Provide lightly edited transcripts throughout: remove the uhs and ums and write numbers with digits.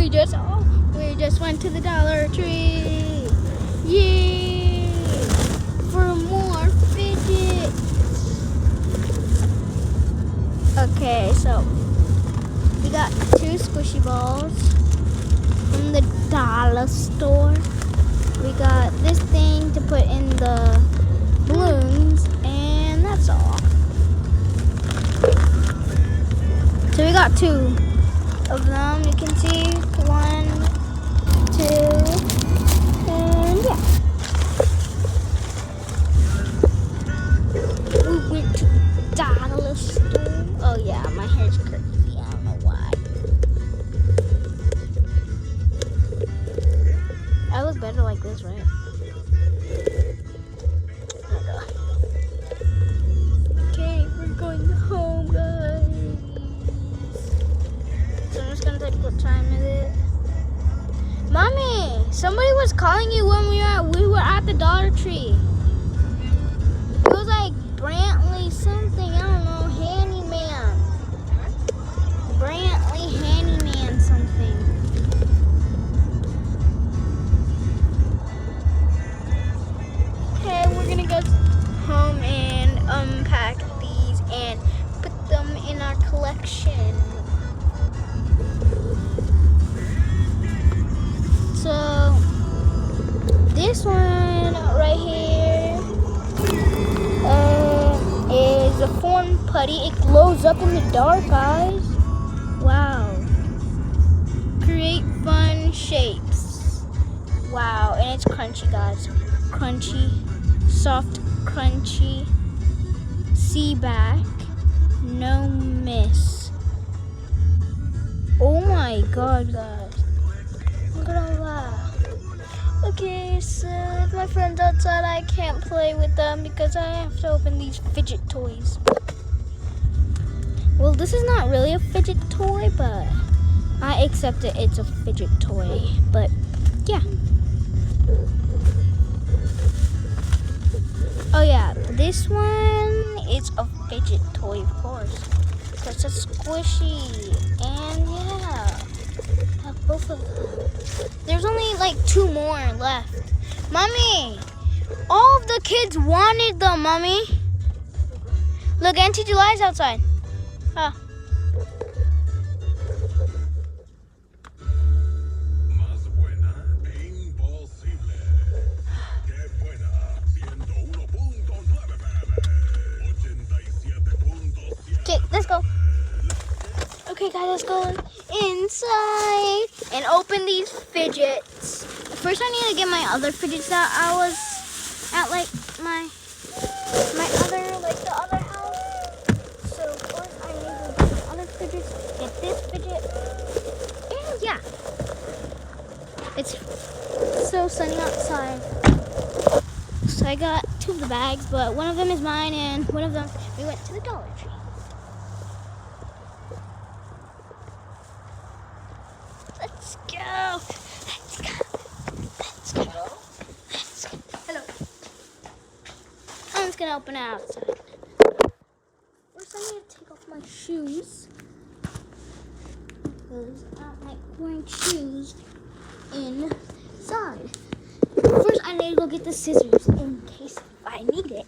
we just went to the Dollar Tree. Yay! For more fidgets. Okay, so we got 2 squishy balls from the dollar store. We got this thing to put in the balloons, and that's all. So we got 2 of them. You can see 1, 2, and yeah. We went to the dollar store. Oh yeah, my hair's crazy. I don't know why. I look better like this, right? Okay, we're going home, guys. So I'm just gonna take what time it is. Mommy, somebody was calling you when we were at the Dollar Tree. It was like Brantley something, I don't know, handyman. Brantley handyman something. Okay, we're gonna go home and unpack these and put them in our collection. So this one right here is a foam putty. It glows up in the dark, guys. Wow. Create fun shapes. Wow, and it's crunchy, guys. Crunchy, soft, crunchy. See back, no miss. Oh my God, guys. Look at all that. Okay, so if my friend's outside, I can't play with them because I have to open these fidget toys. Well, this is not really a fidget toy, but I accept it. It's a fidget toy, but yeah. Oh yeah, this one is a fidget toy, of course. So it's a squishy, and yeah. Have both of them. There's only like 2 more left. Mommy, all of the kids wanted them, Mommy. Look, Auntie July's outside. Huh. Okay, let's go. Okay, guys, let's go inside and open these fidgets. First, I need to get my other fidgets that I was at, like my other house. So first, I need to get the other fidgets, get this fidget, and yeah, it's so sunny outside. So I got 2 of the bags, but one of them is mine, and one of them we went to the Dollar Tree. Let's go. Let's go. Let's go. Let's go. Hello. I'm just gonna open it outside. First, I need to take off my shoes because I don't like wearing shoes inside. First, I need to go get the scissors in case I need it.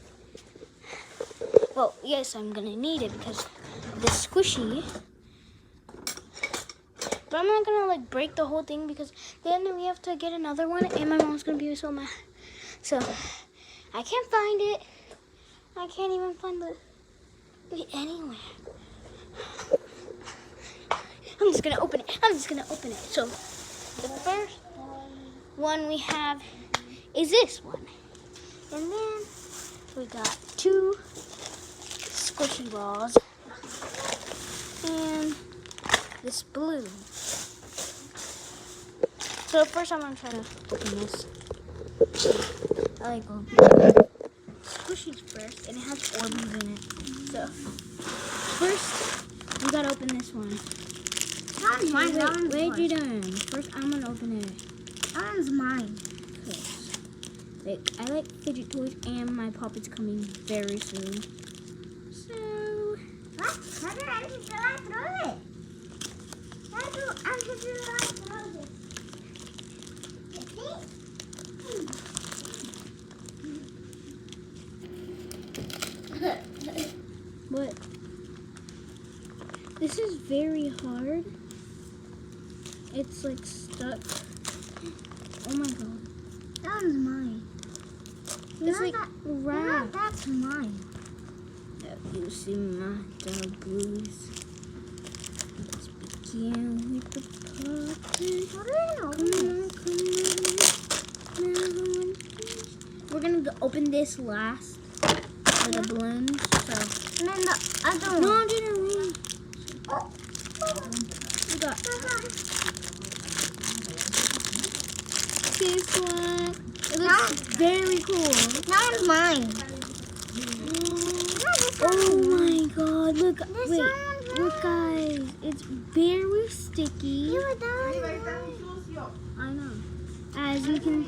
Well, yes, I'm gonna need it because of the squishy. But I'm not gonna like break the whole thing because then we have to get another one and my mom's gonna be so mad. So I can't find it. I can't even find it anywhere. I'm just gonna open it. So the first one we have is this one. And then we got 2 squishy balls and this balloon. So first I'm gonna try to open this. I like opening squishies first, and it has Orbeez in it. So first we gotta open this one. That one's mine. Wait, you done? First I'm gonna open it. That one's mine. Okay. I like fidget toys, and my pop is coming very soon. So What? How did I throw it? How do I throw it? very hard. It's like stuck. Oh my god. That one's mine. It's like wrapped. That's mine. Have you seen my dog Blues? Let's begin with the puppet. Come on. We're gonna open this last for the balloons. So. And then the other one. No, I didn't win. We got this one. It looks very cool. That one's mine. Oh my god, look, This wait, one's look guys, it's very sticky. I know. As you can,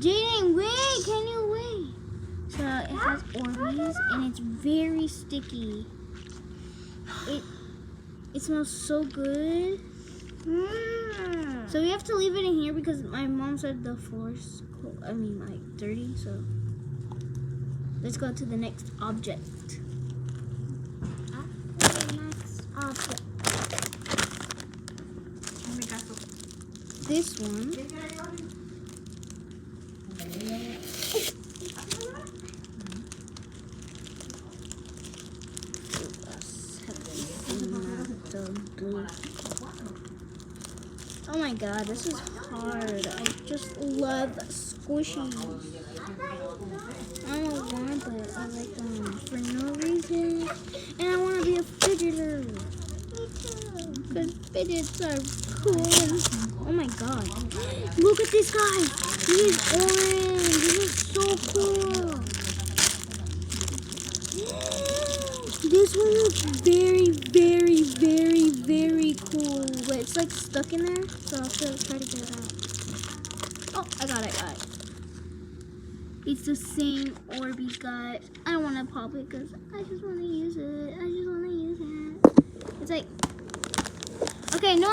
Jaden, wait, can you wait? So it has Orbeez and it's very sticky. It smells so good. So we have to leave it in here because my mom said the floor's cold, like dirty, so let's go to the next object. This one. Oh my god, this is hard. I just love squishies. I don't know why, but I like them for no reason. And I want to be a fidgeter. Because fidgets are cool. And, oh my god. Look at this guy. He is orange. This is so cool. This one looks very, very, very, very cool. But it's like stuck in there. So I'll have to try to get it out. Oh, I got it. It's the same Orbeez, guys. I don't want to pop it because I just want to use it. It's like, okay, no.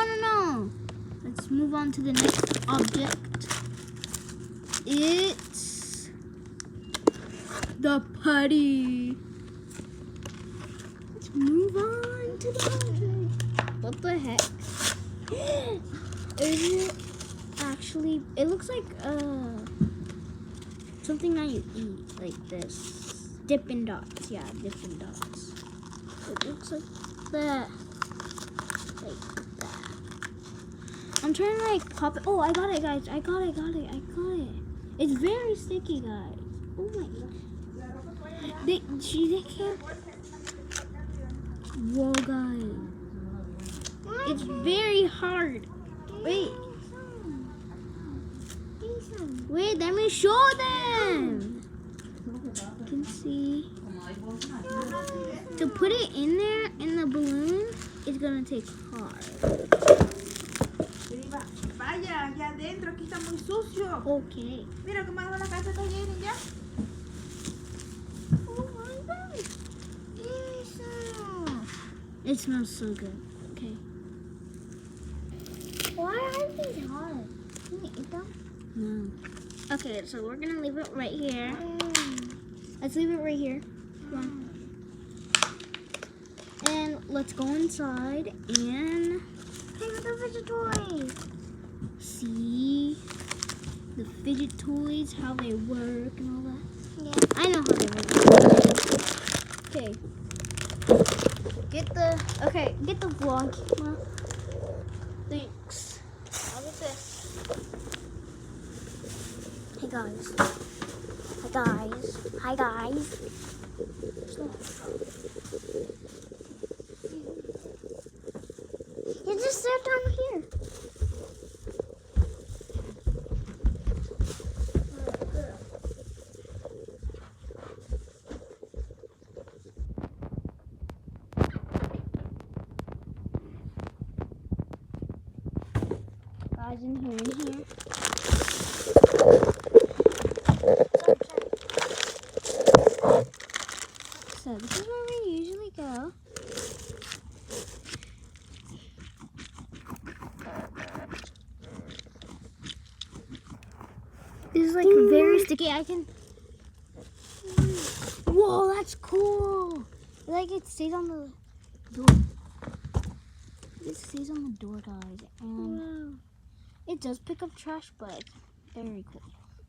Let's move on to the next object. It's the putty. Let's move on to the object. What the heck? Is it actually, it looks like something that you eat, like this. Dippin' Dots, yeah, Dippin' Dots. It looks like that. Like that. I'm trying to like pop it. Oh, I got it, guys. I got it. It's very sticky, guys. Oh my gosh. They can't. Whoa, guys. It's very hard. Wait, let me show them. You can see. To put it in there, in the balloon, it's gonna take hard. Vaya, allá adentro, aquí está muy sucio. Okay. Mira cómo dejó la casa toda llena ya. Oh my god. It smells so good. Okay. Why are these hard? Can you eat them? No. Okay, so we're gonna leave it right here. Let's leave it right here. Come on. And let's go inside and Play with the fidget toys. see the fidget toys, how they work and all that. Yeah. I know how they work. Okay. Get the vlog. Well, thanks. I'll get this. Hey guys. Hi guys. You just sit down here. Guys, in here. So this is where we usually go. This is like very sticky. I can. Whoa, that's cool. Like it stays on the door. it stays on the door, guys. And it does pick up trash, but it's very cool.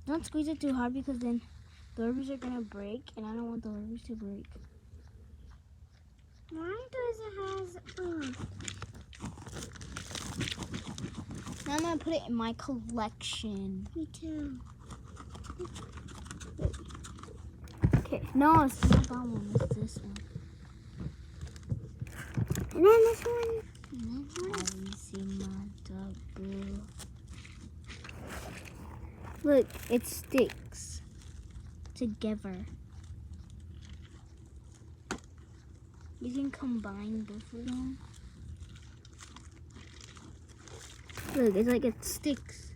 Don't squeeze it too hard because then the rivers are gonna break, and I don't want the rivers to break. Why does it has Now I'm gonna put it in my collection. me too. Okay, no, it's not that one. It's this one. And then this one. Have you seen my double? Look, it sticks together. You can combine both of them. Look, it's like it sticks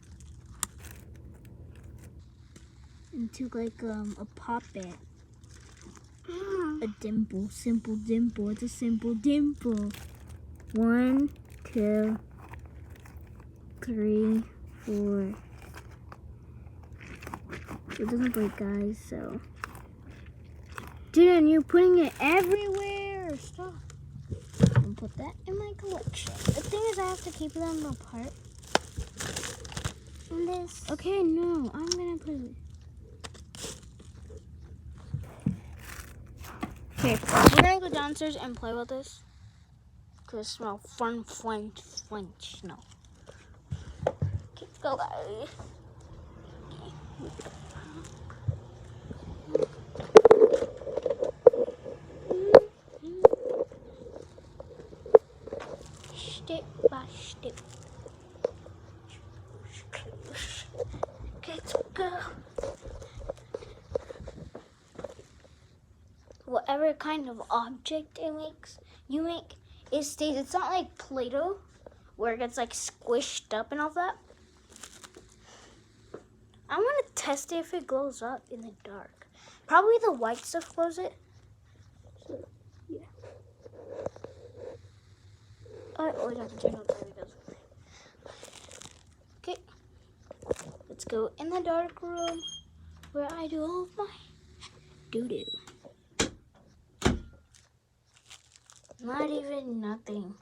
into like a poppet. A dimple, simple dimple. It's a simple dimple. 1, 2, 3, 4. It doesn't break, guys, so. Jen, you're putting it everywhere. Stop. And put that in my collection. The thing is, I have to keep them apart. And this. Okay, no, I'm gonna put it. Okay, we're gonna go downstairs and play with this. Cause it smells fun. No. Okay, let's go, guys. Step by step. Okay, let's go. Whatever kind of object you make, it stays. It's not like Play-Doh, where it gets like squished up and all that. I want to test it if it glows up in the dark. Probably the white stuff glows it. So, yeah. I always have to turn on the videos. Okay. Let's go in the dark room where I do all of my doo-doo. Not even nothing.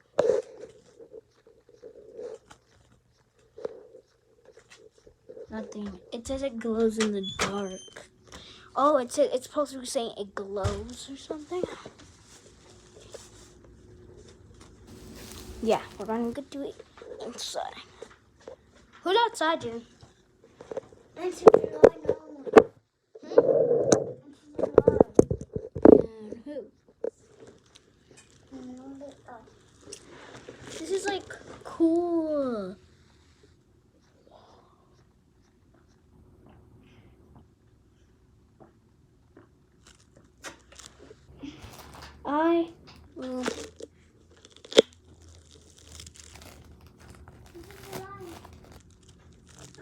Nothing. It says it glows in the dark. Oh, it's supposed to be saying it glows or something. Yeah, we're gonna go do it inside. Who's outside, Jen? And who? This is like cool. I will.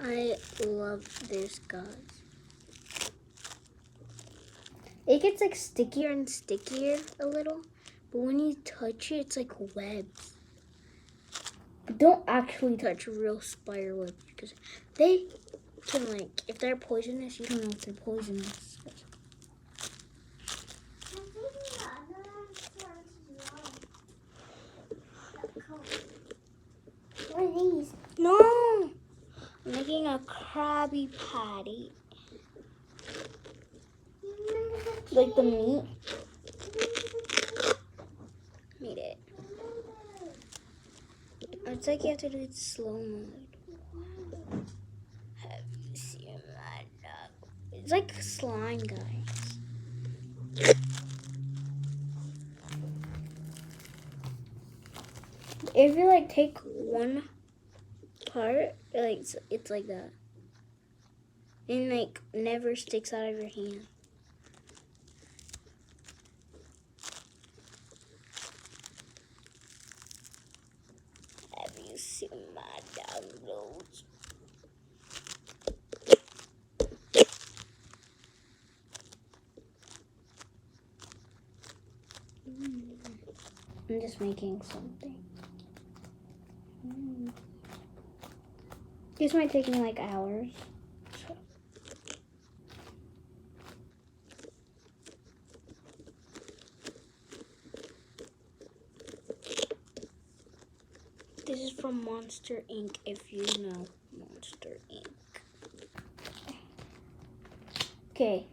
I love this, guys. It gets like stickier and stickier a little, but when you touch it, it's like webs. But don't actually touch real spider webs because they can like, if they're poisonous, you don't know if they're poisonous. What are these? No! I'm making a Krabby Patty. Like the meat. Made it. It's like you have to do it slow mode. Have you seen my dog? It's like slime, guys. If you like take one part, like it's like that. And like never sticks out of your hand. Have you seen my downloads? I'm just making something. This might take me like hours. So. This is from Monster Inc. If you know Monster Inc. Okay.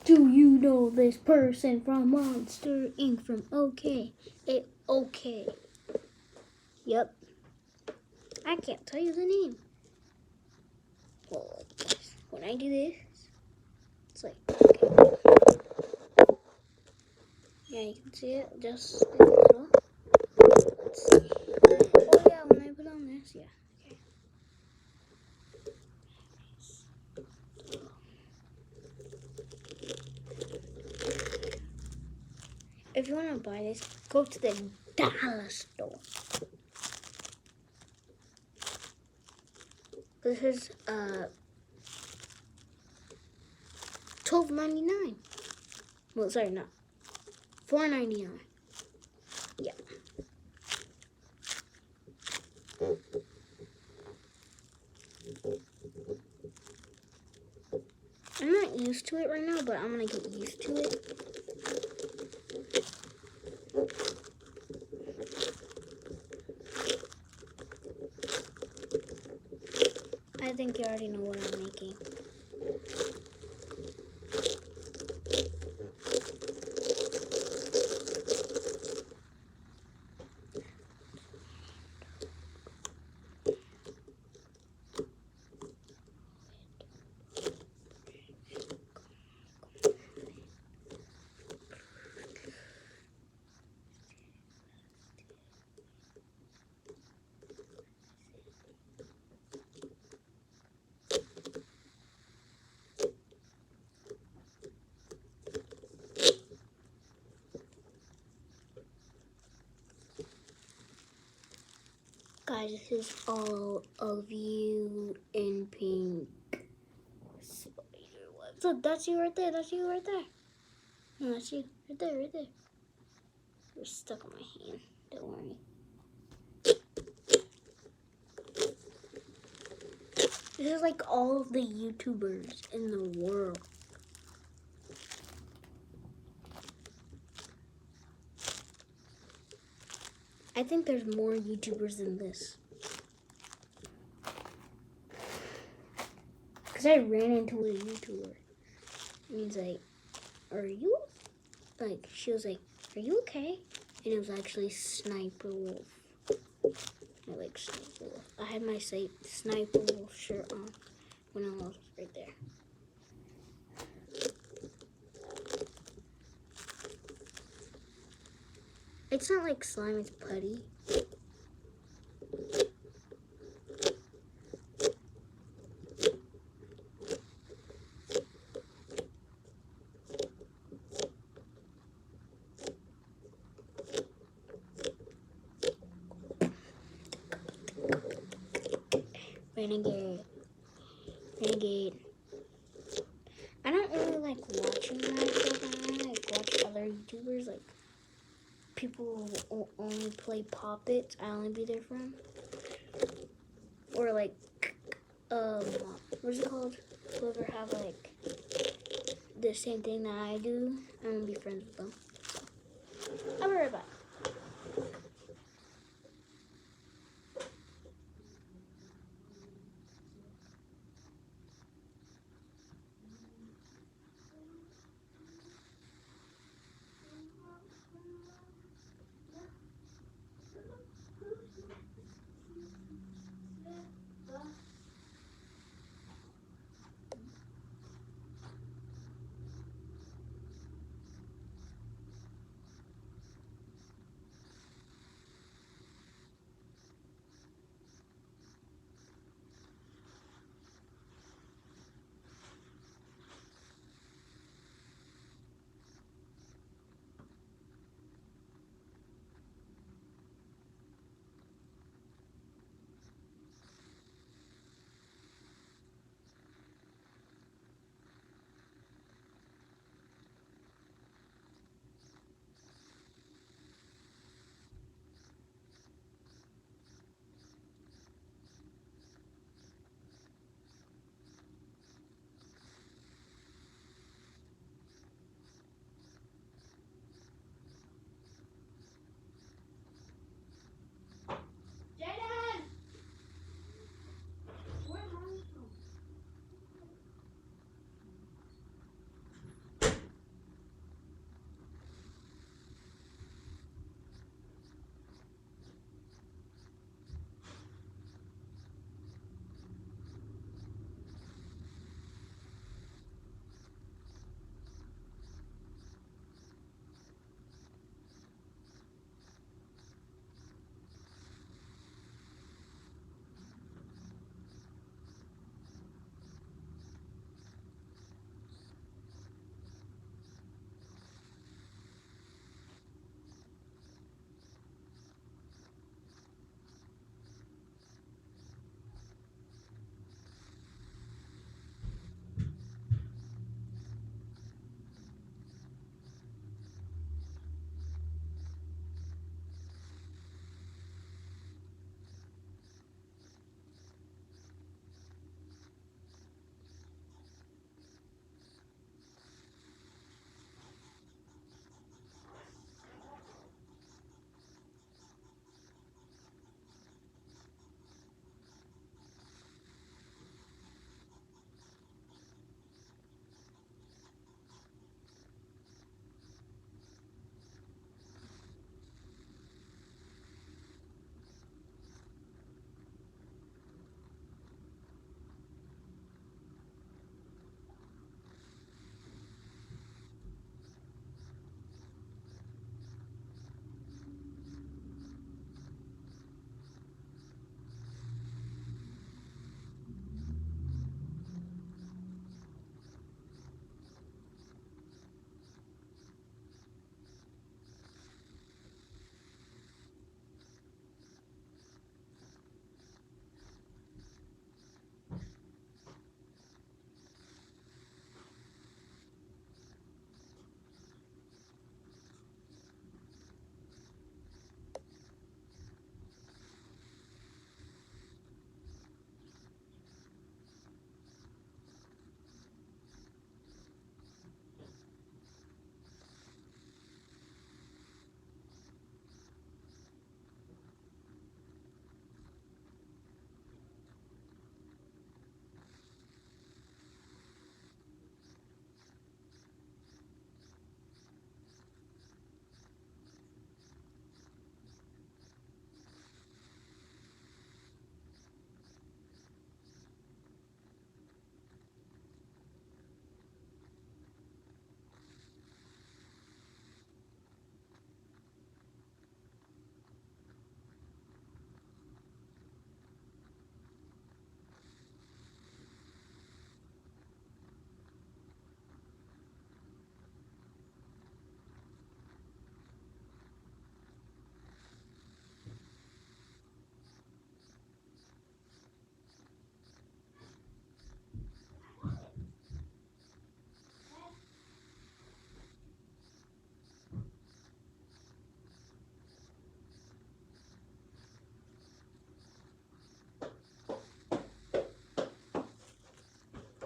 Do you know this person from Monster Inc. from OK? OK. Yep. I can't tell you the name. Well, like this. When I do this, it's like, okay. Yeah, you can see it just a little. Let's see. Oh yeah, when I put on this, yeah. Okay. If you want to buy this, go to the dollar store. This is $12.99. Well, sorry, not $4.99. Yeah. I'm not used to it right now, but I'm gonna get used to it. I think you already know what I'm making. Guys, this is all of you in pink. Spider web. So that's you right there. That's you right there. No, that's you. Right there, right there. You're stuck on my hand. Don't worry. This is like all of the YouTubers in the world. I think there's more YouTubers than this. Because I ran into a YouTuber. And he's like, are you? Like, she was like, are you okay? And it was actually Sniper Wolf. I like Sniper Wolf. I had my Sniper Wolf shirt on when I was right there. It's not like slime, it's putty. Renegade. I don't really like watching myself. I like watch other YouTubers, like people who only play Poppets. I only be there for them. Or like, what's it called? Whoever have like the same thing that I do, I'm gonna be friends with them. I'll be right back.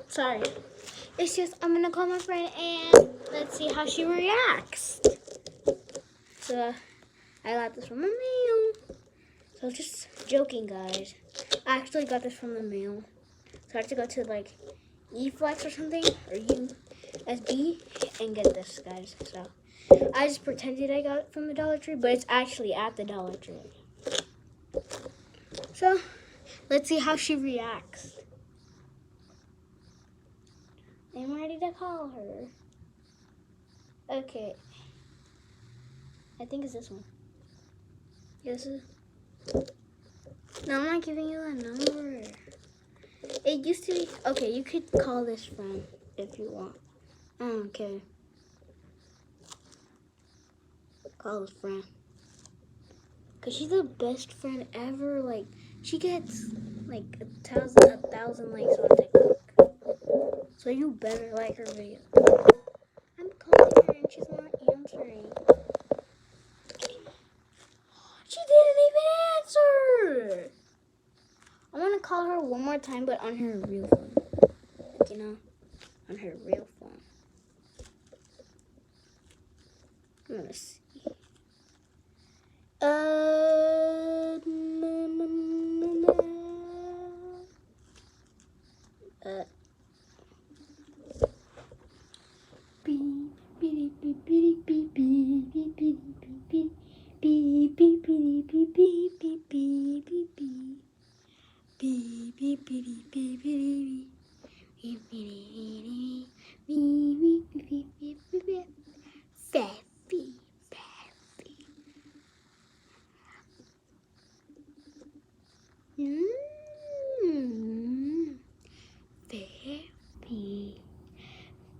Sorry. It's just I'm gonna call my friend and let's see how she reacts. So I got this from the mail. So just joking, guys. I actually got this from the mail. So I have to go to like eFlex or something or USB and get this, guys. So I just pretended I got it from the Dollar Tree, but it's actually at the Dollar Tree. So let's see how she reacts. I'm ready to call her. Okay. I think it's this one. Yes. No, I'm not giving you a number. It used to be. Okay, you could call this friend if you want. Okay. Call this friend. Cause she's the best friend ever. Like she gets like a thousand likes on TikTok. So you better like her video. I'm calling her and she's not answering. She didn't even answer. I want to call her one more time, but on her real phone. Like, you know, on her real phone. I'm gonna see.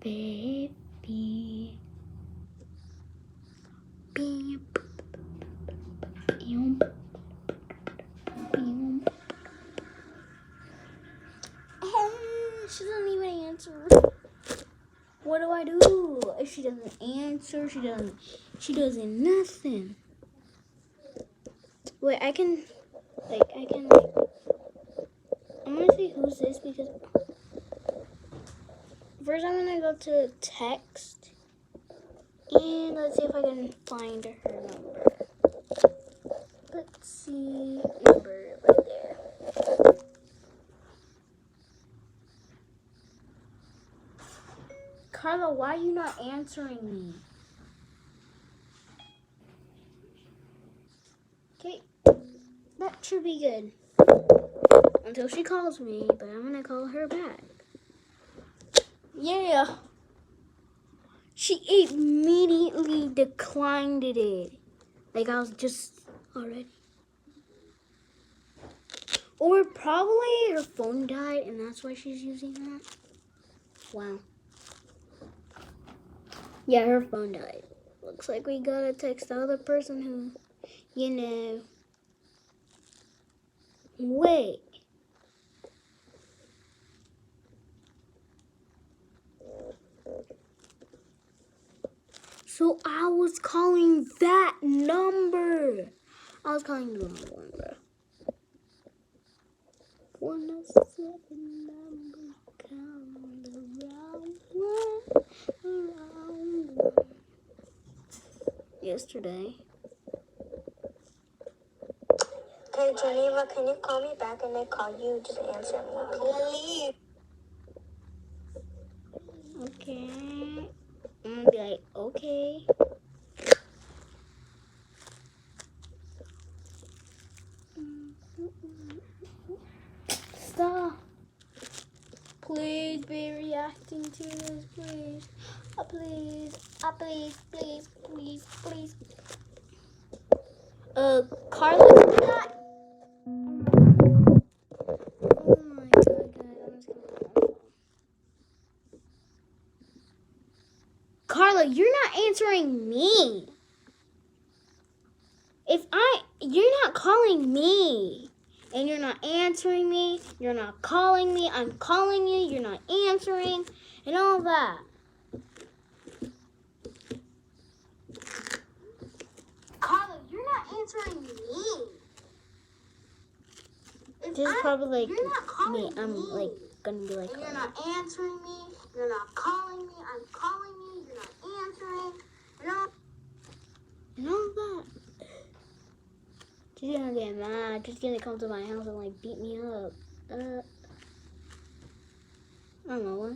Baby. She doesn't even answer. What do I do? If she doesn't answer, she doesn't nothing. Wait, I'm gonna see who's this because first I'm gonna go to text and let's see if I can find her number. Let's see, number right there. Carla, why are you not answering me? Okay, that should be good. Until she calls me, but I'm gonna call her back. Yeah. She immediately declined it. Like I was just already. Or probably her phone died and that's why she's using that. Wow. Yeah, her phone died. Looks like we gotta text the other person who, you know. Wait. So I was calling that number. I was calling the wrong number. 107 number come around. Yesterday. Hey, Geneva, can you call me back and they call you? Just answer me, please. Okay. I'm gonna be like, okay. Stop. Please be reacting to this, please. Please. Please. Carla, do not. Oh my god, guys. I'm just gonna put my phone. Carla, you're not answering me. You're not calling me. And you're not answering me. You're not calling me. I'm calling you. You're not answering. And all that. Carla, you're not answering me. This is probably like me. I'm like gonna be like And you're her. not answering me. You're not calling me. I'm calling you. You're not answering. And all that. She's gonna get mad. She's gonna come to my house and like beat me up. I don't know what.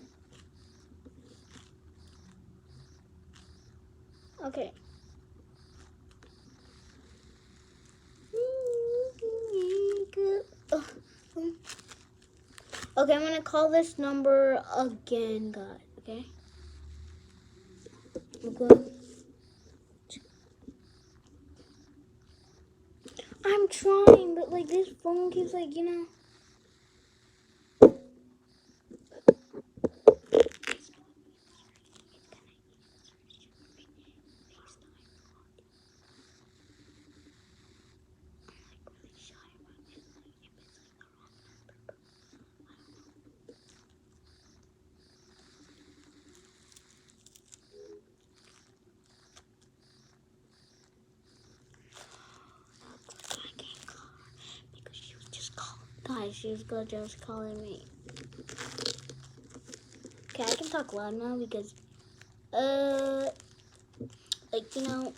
Okay. Okay, I'm gonna call this number again, guys. Okay. I'm going. I'm trying, but like this phone keeps like, you know. Because she was just calling. Guys, she was just calling me. Okay, I can talk loud now because, like, you know,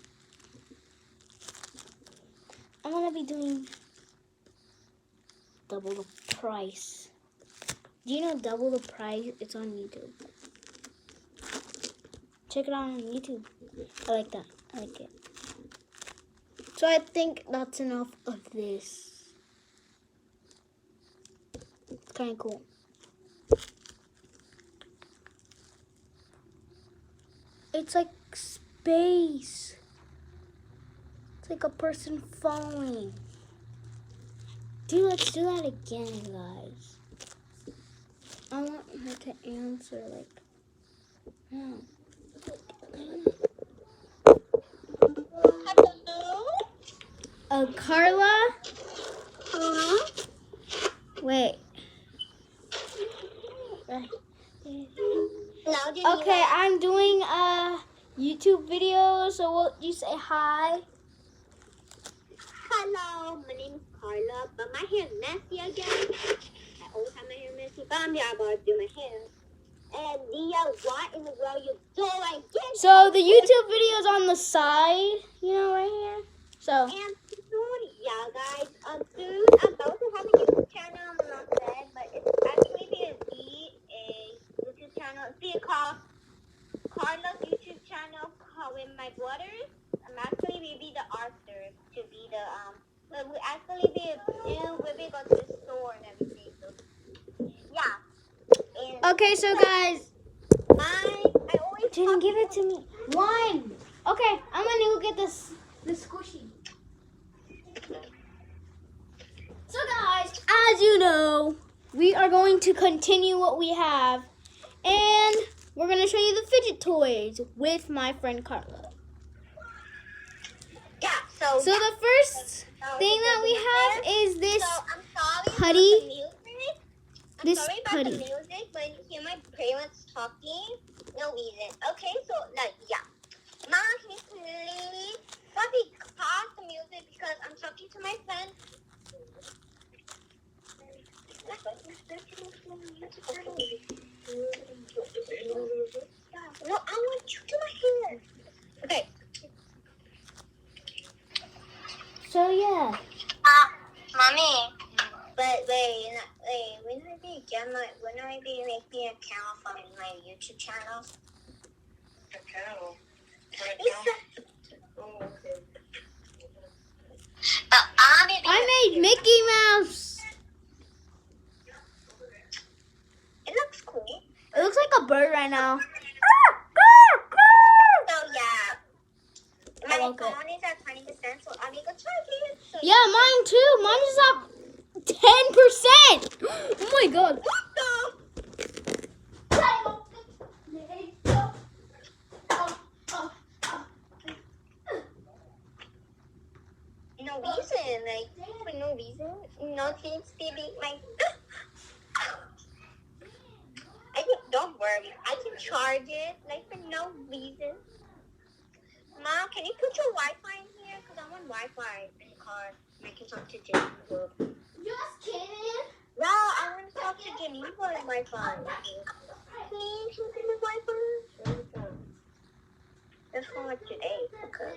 I'm gonna be doing double the price. Do you know double the price? It's on YouTube. Check it out on YouTube. I like that. I like it. So I think that's enough of this. It's kind of cool. It's like space. It's like a person falling. Dude, let's do that again, guys. I want her to answer, like, no. Hello? Carla? Huh? Wait. Hello, Geneva. Okay, I'm doing a YouTube video, so will you say hi? Hello, my name is Carla, but my hair is messy again. I always have my hair messy, but I'm here about to do my hair. And Dia, what in the world you doing? So the YouTube video is on the side, you know, right here. So And soon, yeah, guys, soon I'm about to have a YouTube channel. I'm not said, but it's actually going to be a YouTube channel. It's being called Carla's YouTube channel with my brothers. I'm actually will be the author to be the but we actually we'll be going to the store and everything. So yeah. And okay, so guys, I always didn't give it to me. One. Okay, I'm gonna go get this squishy. So guys, as you know, we are going to continue what we have, and we're gonna show you the fidget toys with my friend Carla. yeah. So So the first thing that we have is this putty. I'm This sorry about putty. the music, but you hear my parents talking. No reason. Okay, so like yeah. Mom, can you please probably pause the music because I'm talking to my friend. No, I want you to my hair. Okay. So yeah. Mommy. But wait, when I be making an account for my YouTube channel? Account? Oh, okay. I made Mickey Mouse. It looks cool. It looks like a bird right now. So yeah. My like phone is at 20%, so I'm gonna charge it. So Yeah, mine too. Mine is at 10%. Oh my god. No reason, like for no reason. No things to be like. Don't worry, I can charge it like for no reason. Mom, can you put your Wi-Fi in here? Cause I want Wi-Fi in the car. I can talk to Geneva. Just kidding. No, I want to talk to Geneva in my Wi-Fi. Please look at my Wi-Fi. That's for like today. Okay.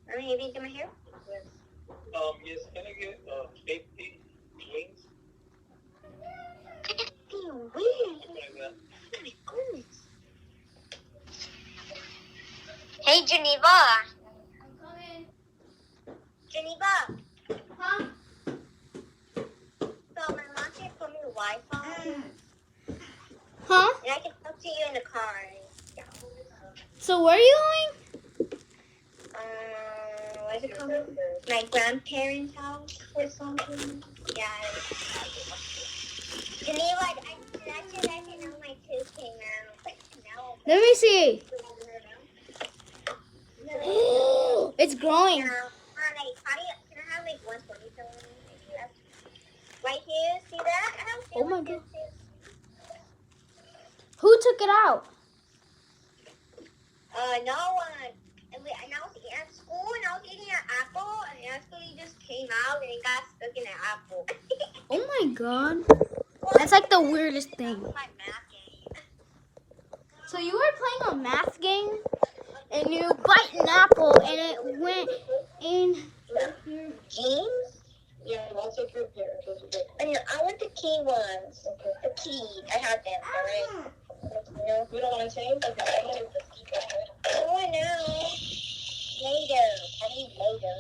Are you going to do my hair? Yes. Yes. Can I get 50 wings? 50 wings? Something like that. Hey, Geneva. Geneva. Huh? So my mom just told me Wi-Fi, Huh? and I can talk to you in the car. So where are you going? What's it called? My grandparents' house or something. Yeah. Geneva, I can know my tooth came out. No. Let me see. It's growing. Can I have like 120 something? Right here, see that? I have Oh my God. tooth. Who took it out? No one. And I was at school and I was eating an apple and it actually just came out and it got stuck in the apple. Oh my God. That's like the weirdest thing. My math game. So you were playing a math game and you bite an apple and it went in your Games? Yeah, I'll take your pair. Those are good. I want the key ones. Okay. The key. I have them, alright? No. You don't want to change? Okay, I can take the speaker. Oh, no. Later. I need later.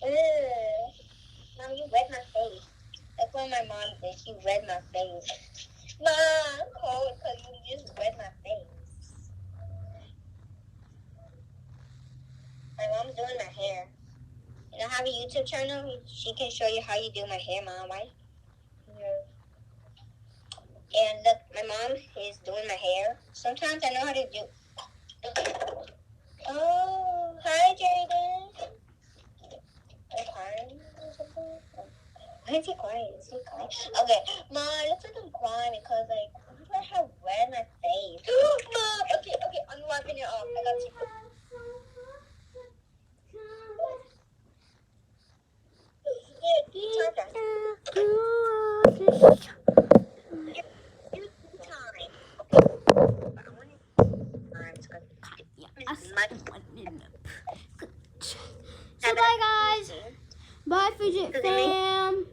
Ugh. Mom, you read my face. That's what my mom did. She read my face. Mom, I'm cold because you just read my face. My mom's doing my hair. And I have a YouTube channel. She can show you how you do my hair, Mom, right? Yeah. And look, my mom is doing my hair. Sometimes I know how to do. Oh, hi, Jaden. Are you crying or something? Why is he crying? Is he crying? Okay, Mom, it looks like I'm crying because, like, look at how red my face. Mom, okay, I'm wiping it off. I got you. So bye guys. Bye fidget fam.